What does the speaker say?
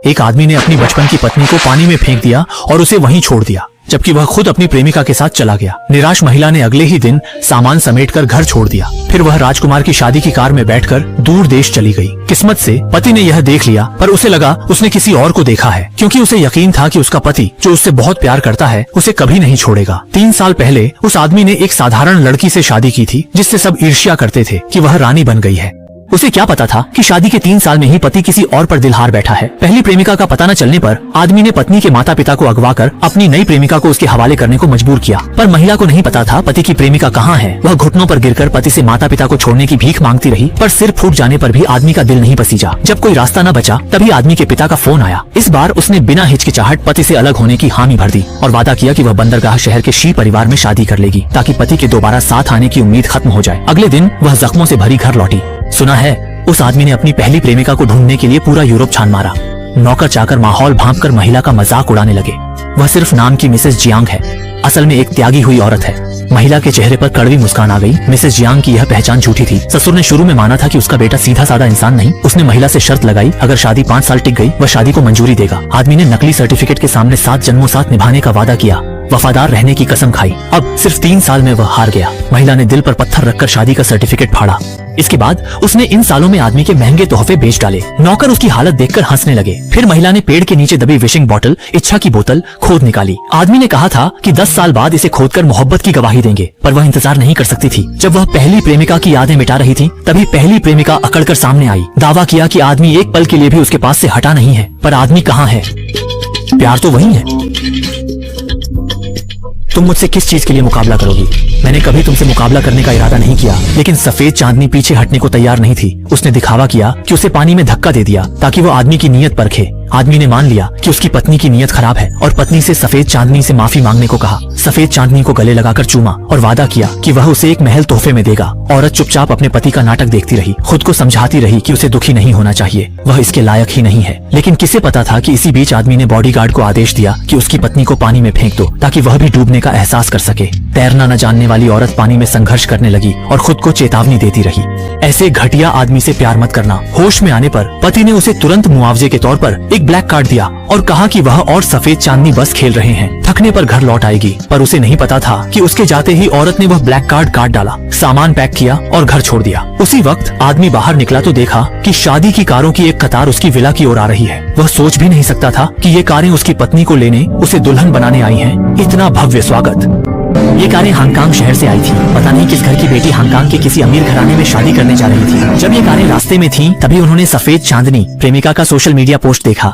एक आदमी ने अपनी बचपन की पत्नी को पानी में फेंक दिया और उसे वहीं छोड़ दिया, जबकि वह खुद अपनी प्रेमिका के साथ चला गया। निराश महिला ने अगले ही दिन सामान समेटकर घर छोड़ दिया। फिर वह राजकुमार की शादी की कार में बैठकर दूर देश चली गई। किस्मत से पति ने यह देख लिया, पर उसे लगा उसने किसी और को देखा है, क्योंकि उसे यकीन था कि उसका पति जो उससे बहुत प्यार करता है उसे कभी नहीं छोड़ेगा। 3 साल पहले उस आदमी ने एक साधारण लड़की से शादी की थी, जिससे सब ईर्ष्या करते थे कि वह रानी बन गई है। उसे क्या पता था कि शादी के 3 साल में ही पति किसी और पर दिल हार बैठा है। पहली प्रेमिका का पता न चलने पर आदमी ने पत्नी के माता पिता को अगवा कर अपनी नई प्रेमिका को उसके हवाले करने को मजबूर किया। पर महिला को नहीं पता था पति की प्रेमिका कहाँ है। वह घुटनों पर गिरकर पति से माता पिता को छोड़ने की भीख मांगती रही, पर सिर फूट जाने पर भी आदमी का दिल नहीं पसीजा। जब कोई रास्ता न बचा तभी आदमी के पिता का फोन आया। इस बार उसने बिना हिचकिचाहट पति से अलग होने की हामी भर दी और वादा किया कि वह बंदरगाह शहर के शी परिवार में शादी कर लेगी, ताकि पति के दोबारा साथ आने की उम्मीद खत्म हो जाए। अगले दिन वह जख्मों से भरी घर लौटी। सुना है उस आदमी ने अपनी पहली प्रेमिका को ढूंढने के लिए पूरा यूरोप छान मारा। नौकर चाकर माहौल भांपकर महिला का मजाक उड़ाने लगे। वह सिर्फ नाम की मिसेस जियांग है, असल में एक त्यागी हुई औरत है। महिला के चेहरे पर कड़वी मुस्कान आ गई। मिसेस जियांग की यह पहचान झूठी थी। ससुर ने शुरू में माना था कि उसका बेटा सीधा साधा इंसान नहीं। उसने महिला से शर्त लगाई, अगर शादी 5 साल टिक गई वह शादी को मंजूरी देगा। आदमी ने नकली सर्टिफिकेट के सामने 7 जन्मों साथ निभाने का वादा किया, वफादार रहने की कसम खाई। अब सिर्फ 3 साल में वह हार गया। महिला ने दिल पर पत्थर रखकर शादी का सर्टिफिकेट फाड़ा। इसके बाद उसने इन सालों में आदमी के महंगे तोहफे बेच डाले। नौकर उसकी हालत देखकर हंसने लगे। फिर महिला ने पेड़ के नीचे दबी विशिंग बॉटल, इच्छा की बोतल खोद निकाली। आदमी ने कहा था कि 10 साल बाद इसे खोदकर मोहब्बत की गवाही देंगे, पर वह इंतजार नहीं कर सकती थी। जब वह पहली प्रेमिका की यादें मिटा रही थी, तभी पहली प्रेमिका अकड़कर सामने आई। दावा किया कि आदमी एक पल के लिए भी उसके पास से हटा नहीं है। पर आदमी कहाँ है? प्यार तो वही है। तुम मुझसे किस चीज के लिए मुकाबला करोगी? मैंने कभी तुमसे मुकाबला करने का इरादा नहीं किया, लेकिन सफेद चांदनी पीछे हटने को तैयार नहीं थी। उसने दिखावा किया कि उसे पानी में धक्का दे दिया ताकि वो आदमी की नीयत परखे। आदमी ने मान लिया कि उसकी पत्नी की नीयत खराब है और पत्नी से सफेद चांदनी से माफी मांगने को कहा। सफेद चांदनी को गले लगाकर चूमा और वादा किया कि वह उसे एक महल तोहफे में देगा। औरत चुपचाप अपने पति का नाटक देखती रही, खुद को समझाती रही कि उसे दुखी नहीं होना चाहिए, वह इसके लायक ही नहीं है। लेकिन किसे पता था कि इसी बीच आदमी ने बॉडीगार्ड को आदेश दिया कि उसकी पत्नी को पानी में फेंक दो, ताकि वह भी डूबने का एहसास कर सके। तैरना न जानने वाली औरत पानी में संघर्ष करने लगी और खुद को चेतावनी देती रही, ऐसे घटिया आदमी से प्यार मत करना। होश में आने पर पति ने उसे तुरंत मुआवजे के तौर पर एक ब्लैक कार्ड दिया और कहा कि वह और सफेद चांदनी बस खेल रहे हैं, थकने पर घर लौट आएगी। पर उसे नहीं पता था कि उसके जाते ही औरत ने वह ब्लैक कार्ड काट डाला, सामान पैक किया और घर छोड़ दिया। उसी वक्त आदमी बाहर निकला तो देखा कि शादी की कारों की एक कतार उसकी विला की ओर आ रही है। वह सोच भी नहीं सकता था कि ये कारें उसकी पत्नी को लेने, उसे दुल्हन बनाने आई हैं। इतना भव्य स्वागत। ये कारें हांगकांग शहर से आई थी। पता नहीं किस घर की बेटी हांगकांग के किसी अमीर घराने में शादी करने जा रही थी। जब ये कारें रास्ते में थीं, तभी उन्होंने सफेद चांदनी प्रेमिका का सोशल मीडिया पोस्ट देखा।